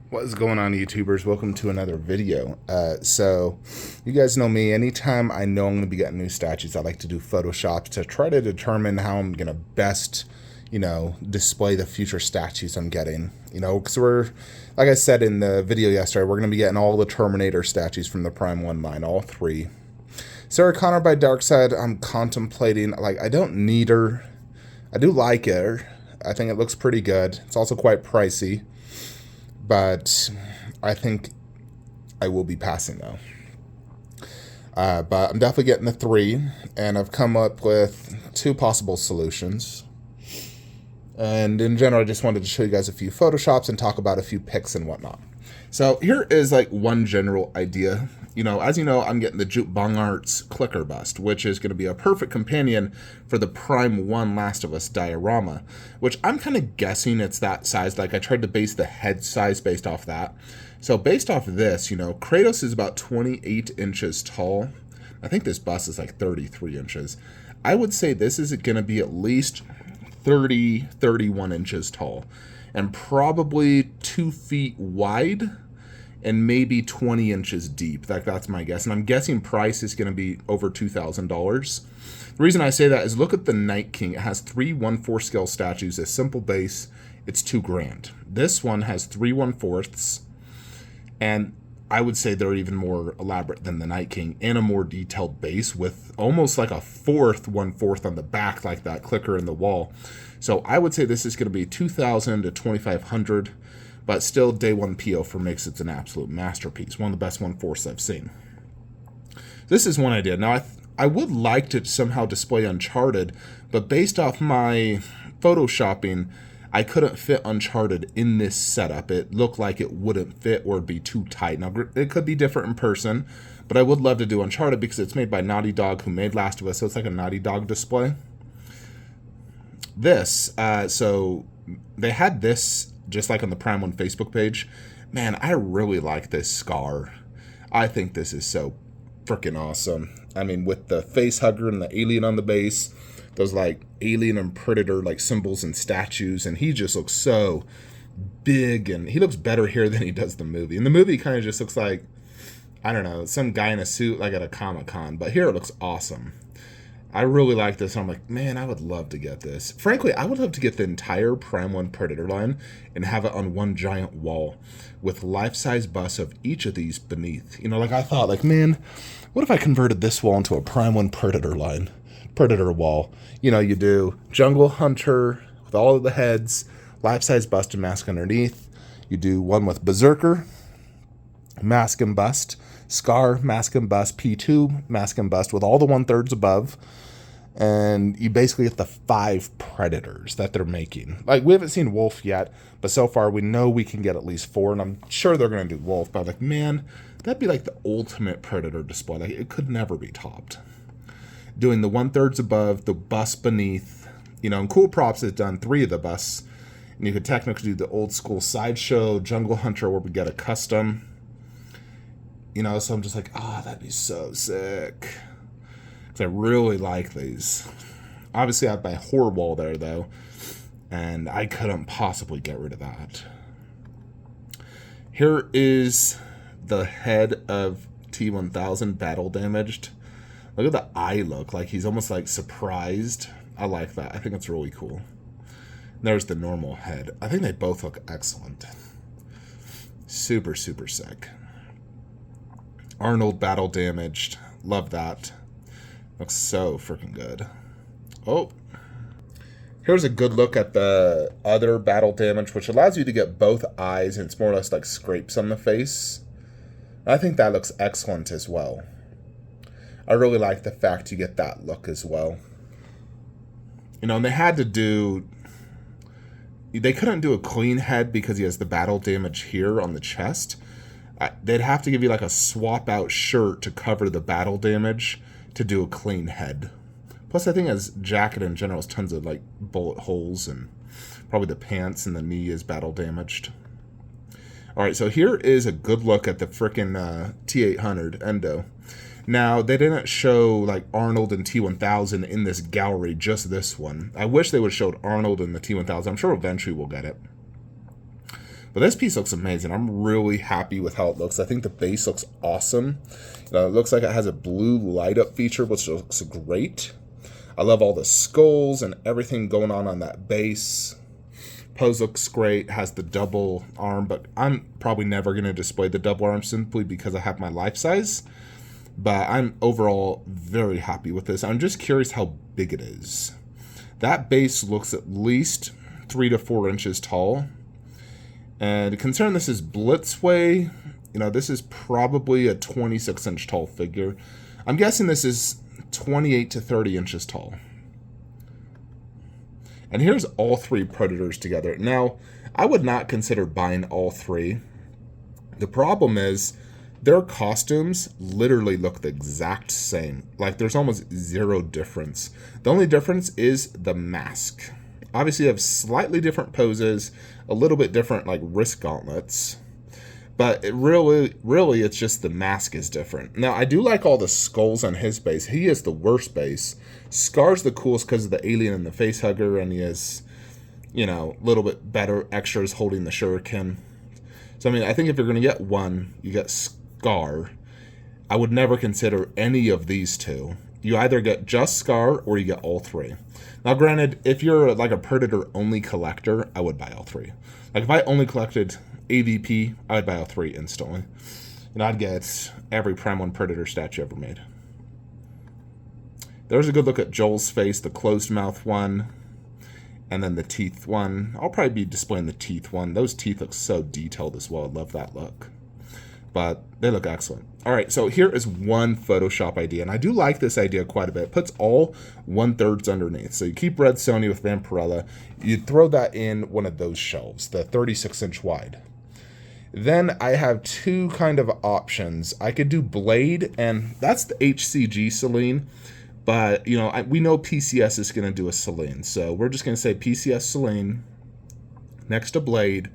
What is going on, YouTubers? Welcome to another video. So you guys know me. Anytime I know I'm going to be getting new statues, I like to do Photoshop to try to determine how I'm going to best, display the future statues I'm getting. Because like I said in the video yesterday, we're going to be getting all the Terminator statues from the Prime 1 line, all three. Sarah Connor by Darkseid, I'm contemplating, I don't need her. I do like her. I think it looks pretty good. It's also quite pricey. But I think I will be passing, though. But I'm definitely getting the three, and I've come up with two possible solutions. And in general, I just wanted to show you guys a few Photoshops and talk about a few pics and whatnot. So here is one general idea. As you know, I'm getting the Juke Bong Arts Clicker Bust, which is going to be a perfect companion for the Prime 1 Last of Us diorama, which I'm kind of guessing it's that size. I tried to base the head size based off that. So based off of this, Kratos is about 28 inches tall. I think this bust is 33 inches. I would say this is going to be at least 31 inches tall and probably 2 feet wide and maybe 20 inches deep. That's my guess. And I'm guessing price is going to be over $2,000. The reason I say that is look at the Night King. It has 3 1/4 scale statues, a simple base. It's $2,000. This one has 3 1/4s, and I would say they're even more elaborate than the Night King and a more detailed base with almost like a 4th 1/4 on the back, like that clicker in the wall. So I would say this is going to be $2,000 to $2,500. But still, day one PO for makes it an absolute masterpiece. One of the best 1/4s I've seen. This is one idea. Now, I would like to somehow display Uncharted, but based off my photoshopping, I couldn't fit Uncharted in this setup. It looked like it wouldn't fit or it'd be too tight. Now, it could be different in person, but I would love to do Uncharted because it's made by Naughty Dog, who made Last of Us, so it's like a Naughty Dog display. So they had this just like on the Prime 1 Facebook page. Man, I really like this scar. I think this is so freaking awesome. I mean, with the face hugger and the alien on the base, those alien and predator symbols and statues, and he just looks so big, and he looks better here than he does the movie. In the movie, he kind of just looks like, I don't know, some guy in a suit at a Comic-Con, but here it looks awesome. I really like this. I'm like, man, I would love to get this. Frankly, I would love to get the entire Prime 1 Predator line and have it on one giant wall with life-size busts of each of these beneath. I thought, man, what if I converted this wall into a Prime 1 Predator line? Predator wall. You do Jungle Hunter with all of the heads, life-size bust and mask underneath. You do one with Berserker, mask and bust, Scar, mask and bust, P2, mask and bust with all the 1/3 above. And you basically get the 5 predators that they're making. We haven't seen Wolf yet, but so far we know we can get at least 4, and I'm sure they're going to do Wolf. But man, that'd be the ultimate predator display. It could never be topped. Doing the 1/3 above, the bust beneath, and Cool Props has done 3 of the busts. And you could technically do the old school sideshow, Jungle Hunter, where we get a custom. So I'm just that'd be so sick. I really like these. Obviously, I have my horror wall there, though, and I couldn't possibly get rid of that. Here is the head of T-1000 battle damaged. Look at the eye look. He's almost surprised. I like that. I think it's really cool. There's the normal head. I think they both look excellent. Super, super sick. Arnold battle damaged. Love that. Looks so freaking good. Oh. Here's a good look at the other battle damage, which allows you to get both eyes, and it's more or less scrapes on the face. I think that looks excellent as well. I really like the fact you get that look as well. And they had to do... They couldn't do a clean head because he has the battle damage here on the chest. They'd have to give you a swap out shirt to cover the battle damage to do a clean head. Plus, I think his jacket in general has tons of bullet holes, and probably the pants and the knee is battle damaged. Alright, so here is a good look at the frickin' T-800 Endo. Now, they didn't show like Arnold and T-1000 in this gallery, just this one. I wish they would have showed Arnold and the T-1000. I'm sure eventually we'll get it. But this piece looks amazing. I'm really happy with how it looks. I think the base looks awesome. It looks like it has a blue light up feature, which looks great. I love all the skulls and everything going on that base. Pose looks great, has the double arm, but I'm probably never going to display the double arm simply because I have my life size. But I'm overall very happy with this. I'm just curious how big it is. That base looks at least 3 to 4 inches tall. And considering this is Bruce Wei, this is probably a 26-inch tall figure. I'm guessing this is 28 to 30 inches tall. And here's all 3 Predators together. Now, I would not consider buying all 3. The problem is their costumes literally look the exact same. Like, there's almost zero difference. The only difference is the mask. Obviously, you have slightly different poses, a little bit different, like, wrist gauntlets. But it really, it's just the mask is different. Now, I do like all the skulls on his base. He is the worst base. Scar's the coolest because of the alien and the face hugger, and he has, a little bit better extras holding the shuriken. So, I think if you're going to get one, you get Scar. I would never consider any of these 2. You either get just Scar or you get all 3. Now, granted, if you're like a Predator-only collector, I would buy all 3. Like, if I only collected AVP, I would buy all 3 instantly. And I'd get every Prime 1 Predator statue ever made. There's a good look at Joel's face, the closed mouth one, and then the teeth one. I'll probably be displaying the teeth one. Those teeth look so detailed as well. I love that look. But they look excellent. All right, so here is one Photoshop idea, and I do like this idea quite a bit. It puts all 1/3 underneath. So you keep Red Sonja with Vampirella. You throw that in one of those shelves, the 36-inch wide. Then I have 2 kind of options. I could do Blade, and that's the HCG Celine. But, we know PCS is going to do a Celine. So we're just going to say PCS Celine next to Blade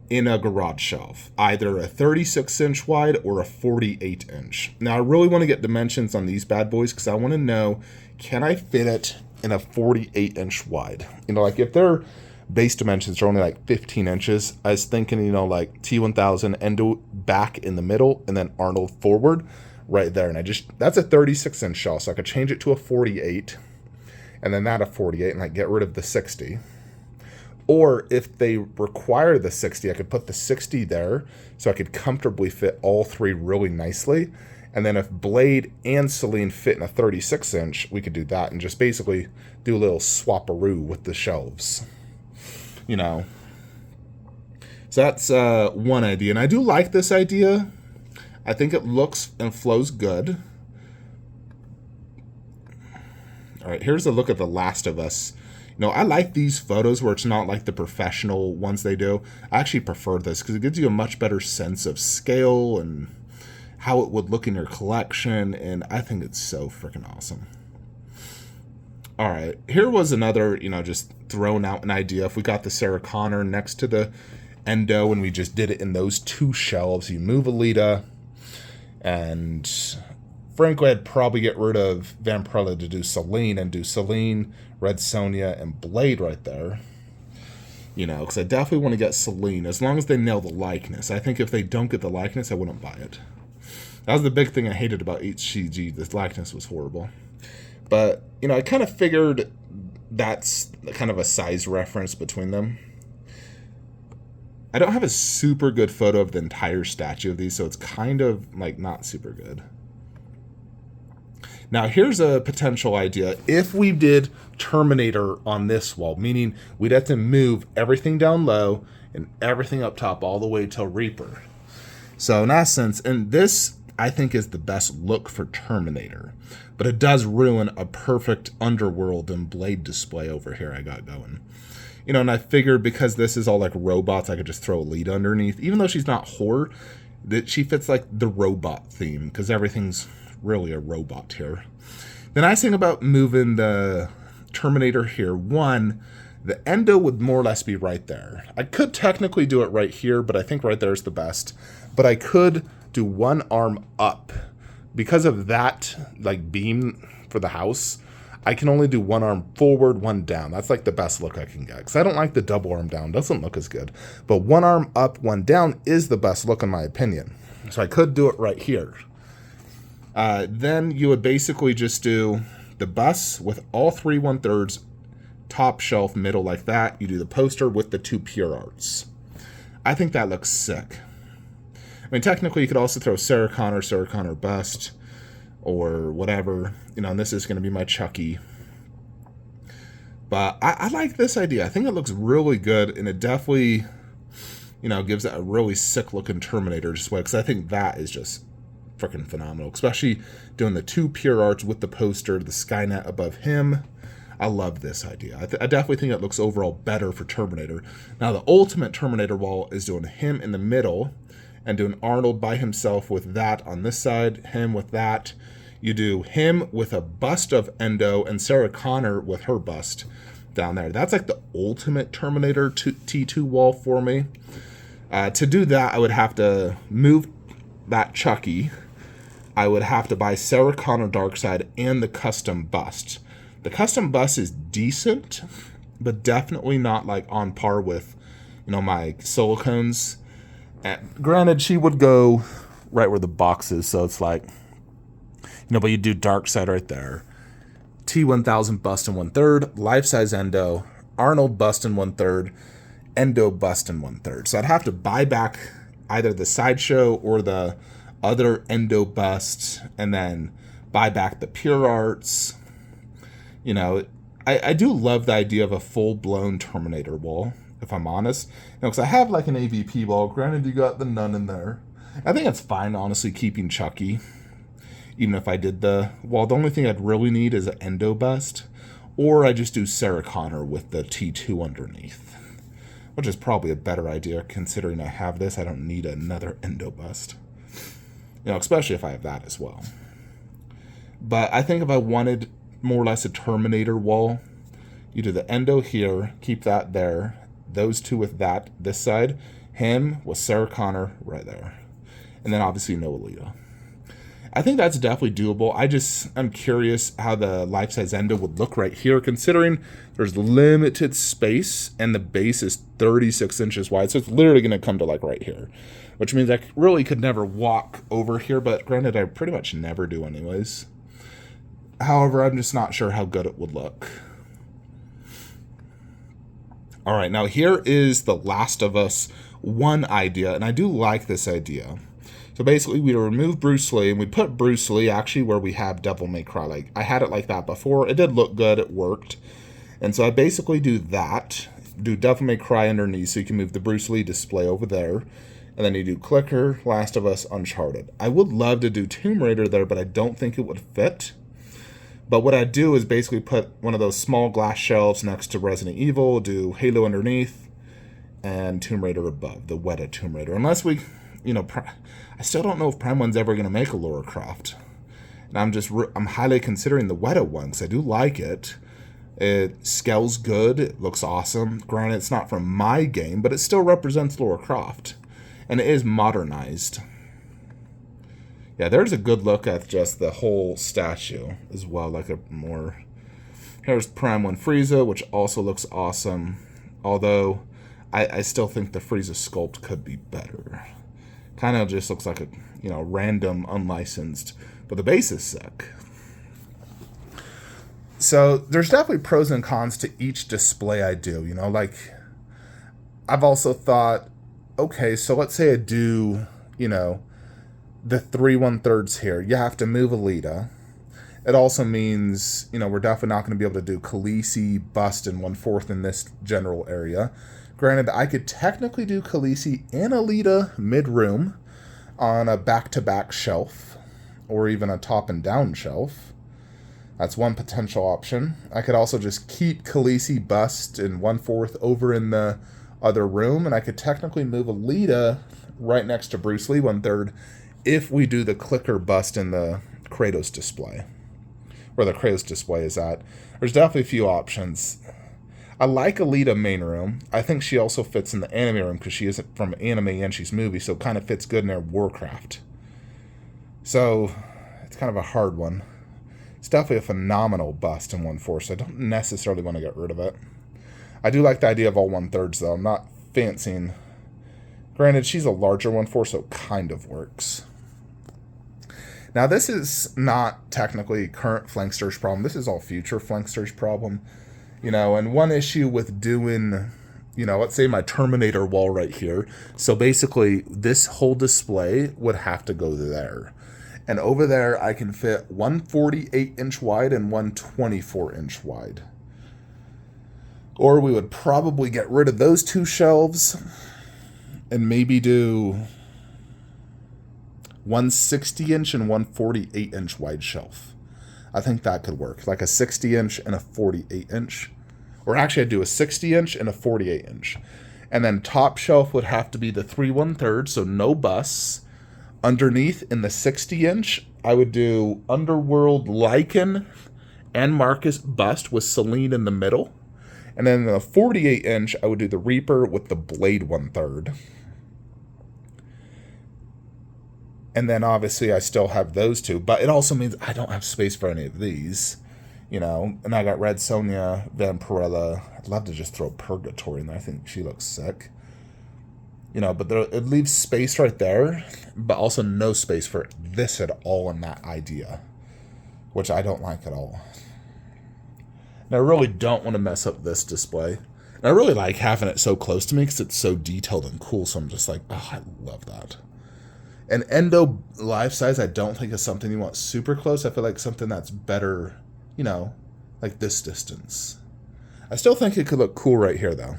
in a garage shelf. Either a 36-inch wide or a 48-inch. Now, I really want to get dimensions on these bad boys because I want to know, can I fit it in a 48-inch wide? Like if their base dimensions are only like 15 inches, I was thinking, like T1000 Endo back in the middle and then Arnold forward. Right there, and that's a 36-inch shell, so I could change it to a 48, and then that a 48, and I get rid of the 60. Or if they require the 60, I could put the 60 there, so I could comfortably fit all 3 really nicely. And then if Blade and Celine fit in a 36-inch, we could do that, and just basically do a little swap-a-roo with the shelves. So that's one idea, and I do like this idea. I think it looks and flows good. All right, here's a look at The Last of Us. I like these photos where it's not like the professional ones they do. I actually prefer this because it gives you a much better sense of scale and how it would look in your collection, and I think it's so freaking awesome. All right, here was another, just throwing out an idea. If we got the Sarah Connor next to the Endo and we just did it in those 2 shelves, you move Alita, and frankly, I'd probably get rid of Vampirella to do Celine and do Celine, Red Sonja, and Blade right there. Because I definitely want to get Celine, as long as they nail the likeness. I think if they don't get the likeness, I wouldn't buy it. That was the big thing I hated about HCG. This likeness was horrible. But, I kind of figured that's kind of a size reference between them. I don't have a super good photo of the entire statue of these, so it's kind of like not super good. Now, here's a potential idea. If we did Terminator on this wall, meaning we'd have to move everything down low and everything up top all the way to Reaper. So in essence, and this I think is the best look for Terminator, but it does ruin a perfect Underworld and Blade display over here I got going. And I figured because this is all like robots, I could just throw Alita underneath. Even though she's not horror, that she fits like the robot theme because everything's really a robot here. The nice thing about moving the Terminator here, one, the Endo would more or less be right there. I could technically do it right here, but I think right there is the best. But I could do one arm up. Because of that like beam for the house, I can only do one arm forward, one down. That's like the best look I can get. Because I don't like the double arm down. Doesn't look as good. But one arm up, one down is the best look in my opinion. So I could do it right here. Then you would basically just do the bus with all 3 1/3 top shelf middle like that. You do the poster with the 2 pure arts. I think that looks sick. I mean, technically you could also throw Sarah Connor bust, or whatever, you know, and this is going to be my Chucky. But I like this idea. I think it looks really good, and it definitely, you know, gives it a really sick looking Terminator just way, because I think that is just freaking phenomenal, especially doing the 2 pure arts with the poster, the Skynet above him. I love this idea. I definitely think it looks overall better for Terminator. Now, the ultimate Terminator wall is doing him in the middle and doing Arnold by himself with that on this side, him with that. You do him with a bust of Endo and Sarah Connor with her bust down there. That's like the ultimate Terminator T2 wall for me. To do that, I would have to move that Chucky. I would have to buy Sarah Connor Darkseid and the custom bust. The custom bust is decent, but definitely not like on par with, you know, my silicones. Granted, she would go right where the box is, so it's like, you know, but you do Darkseid right there. T1000 bust in 1/3, life-size Endo, Arnold bust in 1/3, Endo bust in 1/3. So I'd have to buy back either the Sideshow or the other Endo bust, and then buy back the pure arts. You know, I do love the idea of a full-blown Terminator wall, if I'm honest. You know, because I have like an AVP wall. Granted, you got the nun in there. I think it's fine, honestly, keeping Chucky. Even if I did the wall, the only thing I'd really need is an Endo bust. Or I just do Sarah Connor with the T2 underneath. Which is probably a better idea, considering I have this. I don't need another Endo bust. You know, especially if I have that as well. But I think if I wanted more or less a Terminator wall, you do the Endo here, keep that there, those 2 with that this side, him with Sarah Connor right there, and then obviously no Alita. I think that's definitely doable. I'm curious how the life-size Endo would look right here, considering there's limited space and the base is 36 inches wide, so it's literally going to come to like right here, which means I really could never walk over here, but granted, I pretty much never do anyways. However, I'm just not sure how good it would look. All right, now here is the Last of Us 1 idea, and I do like this idea. So basically, we'd remove Bruce Lee, and we'd put Bruce Lee actually where we have Devil May Cry. Like, I had it like that before. It did look good. It worked. And so I basically do that. Do Devil May Cry underneath, so you can move the Bruce Lee display over there. And then you do Clicker, Last of Us, Uncharted. I would love to do Tomb Raider there, but I don't think it would fit. But what I do is basically put one of those small glass shelves next to Resident Evil, do Halo underneath, and Tomb Raider above, the Weta Tomb Raider. Unless we, you know, I still don't know if Prime 1's ever going to make a Lara Croft. And I'm highly considering the Weta one, because I do like it. It scales good, it looks awesome. Granted, it's not from my game, but it still represents Lara Croft. And it is modernized. Yeah, there's a good look at just the whole statue as well, like a more... Here's Prime 1 Frieza, which also looks awesome. Although, I still think the Frieza sculpt could be better. Kind of just looks like a, you know, random, unlicensed. But the base is sick. So, there's definitely pros and cons to each display I do. You know, like, I've also thought, okay, so let's say I do, you know, the 3 1/3 here. You have to move Alita. It also means, you know, we're definitely not going to be able to do Khaleesi bust in 1/4 in this general area. Granted, I could technically do Khaleesi and Alita mid-room on a back-to-back shelf, or even a top and down shelf. That's one potential option. I could also just keep Khaleesi bust in 1/4 over in the other room, and I could technically move Alita right next to Bruce Lee 1/3 if we do the clicker bust in the Kratos display, where the Kratos display is at. There's definitely a few options. I like Alita main room. I think she also fits in the anime room because she isn't from anime and she's movie, so it kind of fits good in their Warcraft. So, it's kind of a hard one. It's definitely a phenomenal bust in 1/4, so I don't necessarily want to get rid of it. I do like the idea of all 1/3, though. I'm not fancying. Granted, she's a larger 1/4, so it kind of works. Now, this is not technically current Flankster's problem. This is all future Flankster's problem. And one issue with doing, let's say my Terminator wall right here. So basically, this whole display would have to go there. And over there, I can fit one 48-inch wide and one 24-inch wide. Or we would probably get rid of those two shelves and maybe do one 60-inch and one 48-inch wide shelf. I think that could work. Like a 60-inch and a 48-inch. Or actually, I'd do a 60-inch and a 48-inch. And then top shelf would have to be the 3 1/3, so no busts. Underneath, in the 60-inch, I would do Underworld Lycan and Marcus bust with Celine in the middle. And then in the 48-inch, I would do the Reaper with the Blade 1/3. And then obviously I still have those two, but it also means I don't have space for any of these, And I got Red Sonja, Vampirella. I'd love to just throw Purgatory in there. I think she looks sick. But it leaves space right there, but also no space for this at all in that idea, which I don't like at all. And I really don't want to mess up this display. And I really like having it so close to me because it's so detailed and cool, so I'm just like, oh, I love that. And endo life size, I don't think is something you want super close. I feel like something that's better, like this distance. I still think it could look cool right here, though.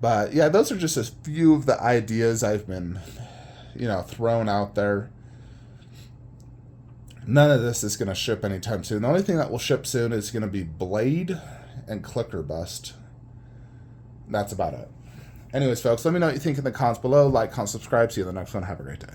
But, yeah, those are just a few of the ideas I've been, thrown out there. None of this is going to ship anytime soon. The only thing that will ship soon is going to be Blade and Clicker Bust. That's about it. Anyways, folks, let me know what you think in the comments below. Like, comment, subscribe. See you in the next one. Have a great day.